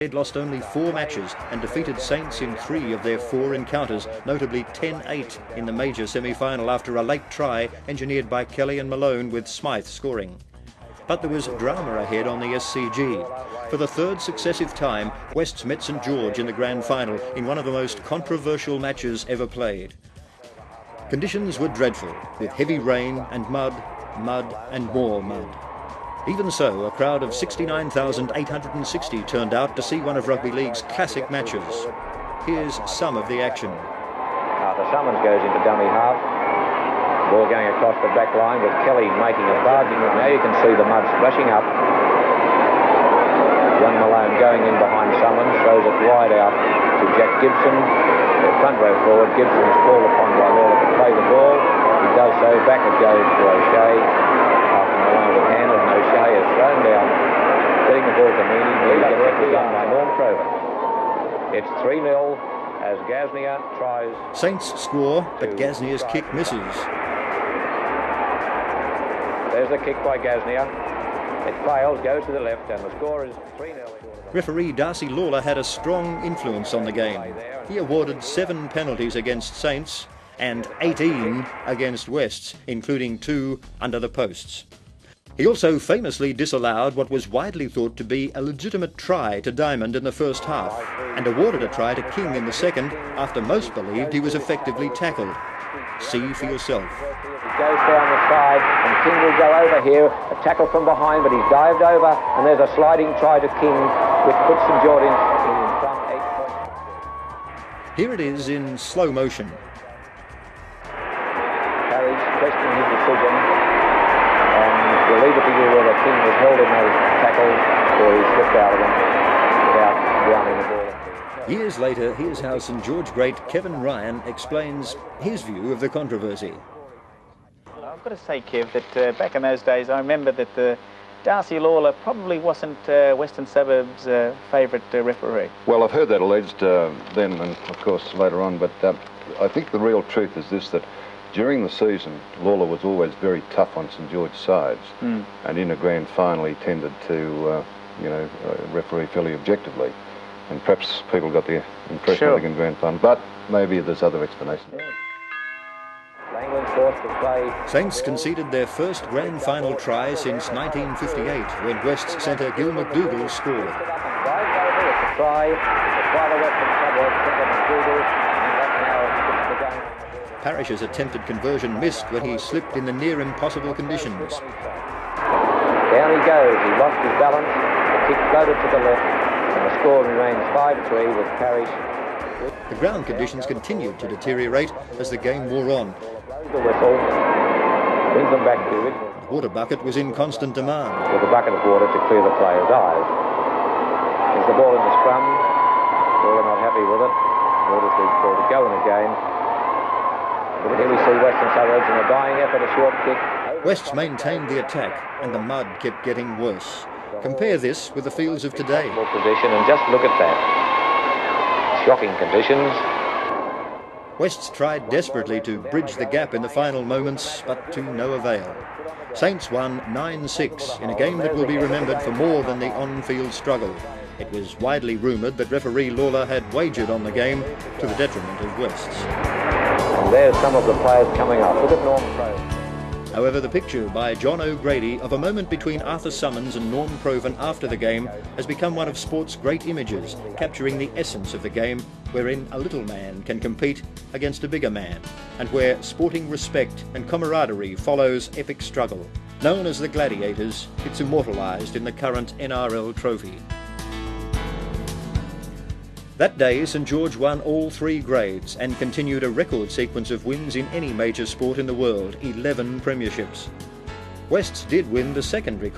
They'd lost only 4 matches and defeated Saints in 3 of their 4 encounters, notably 10-8 in the major semi-final after a late try engineered by Kelly and Malone, with Smythe scoring. But there was drama ahead on the SCG. For the 3rd successive time, West's met St George in the grand final in one of the most controversial matches ever played. Conditions were dreadful, with heavy rain and mud and more mud. Even so, a crowd of 69,860 turned out to see one of Rugby League's classic matches. Here's some of the action. Arthur Summons goes into dummy half. Ball going across the back line with Kelly making a barging. Now you can see the mud splashing up. Young Malone going in behind Summons, throws it wide out to Jack Gibson. The front row forward. Gibson is called upon by Lawler to play the ball. He does so. Back it goes to O'Shea. After Malone with handle, and O'Shea is thrown down. Getting the ball to Meany. Meany gets it done by Norm Proven. It's 3-0 as Gasnier tries. Saints score, but Gasnier's kick misses. There's the kick by Gasnier. It fails, goes to the left, and the score is 3-0. Referee Darcy Lawler had a strong influence on the game. He awarded 7 penalties against Saints and 18 against Wests, including 2 under the posts. He also famously disallowed what was widely thought to be a legitimate try to Diamond in the first half, and awarded a try to King in the second after most believed he was effectively tackled. See for yourself. He goes down the side, and King will go over here. A tackle from behind, but he's dived over, and there's a sliding try to King, which puts St George in front 8 points. Here it is in slow motion. Carriage questioning his decision, and we'll leave it to you whether King was held in those tackles or he slipped out of them without drowning the ball. Years later, here's how St George great Kevin Ryan explains his view of the controversy. I've got to say, Kev, that back in those days, I remember that Darcy Lawler probably wasn't Western Suburbs' favourite referee. Well, I've heard that alleged then and, of course, later on, but I think the real truth is this, that during the season, Lawler was always very tough on St George's sides, and in a grand final he tended to, referee fairly objectively. And perhaps people got the impression of the grand final, but maybe there's other explanations. Saints conceded their first grand final try since 1958, when West's centre Gil McDougall scored. Parrish's attempted conversion missed when he slipped in the near impossible conditions. Down he goes, he lost his balance, the kick floated to the left, and the score remains 5-3 with Parrish. The ground conditions continued to deteriorate as the game wore on. The whistle brings them back to the original. The water bucket was in constant demand. With a bucket of water to clear the player's eyes. There's the ball in the scrum. They're not happy with it. Orders the ball to go in again. But here we see Western Suburbs in a dying effort, a short kick. Wests maintained the attack, and the mud kept getting worse. Compare this with the fields of today. Position, and just look at that. Shocking conditions. Wests tried desperately to bridge the gap in the final moments, but to no avail. Saints won 9-6 in a game that will be remembered for more than the on-field struggle. It was widely rumoured that referee Lawler had wagered on the game to the detriment of Wests. And there's some of the players coming up. Look at Norm Proven. However, the picture by John O'Grady of a moment between Arthur Summons and Norm Proven after the game has become one of sport's great images, capturing the essence of the game, wherein a little man can compete against a bigger man, and where sporting respect and camaraderie follows epic struggle. Known as the Gladiators, it's immortalised in the current NRL trophy. That day, St George won all 3 grades and continued a record sequence of wins in any major sport in the world, 11 premierships. Wests did win the secondary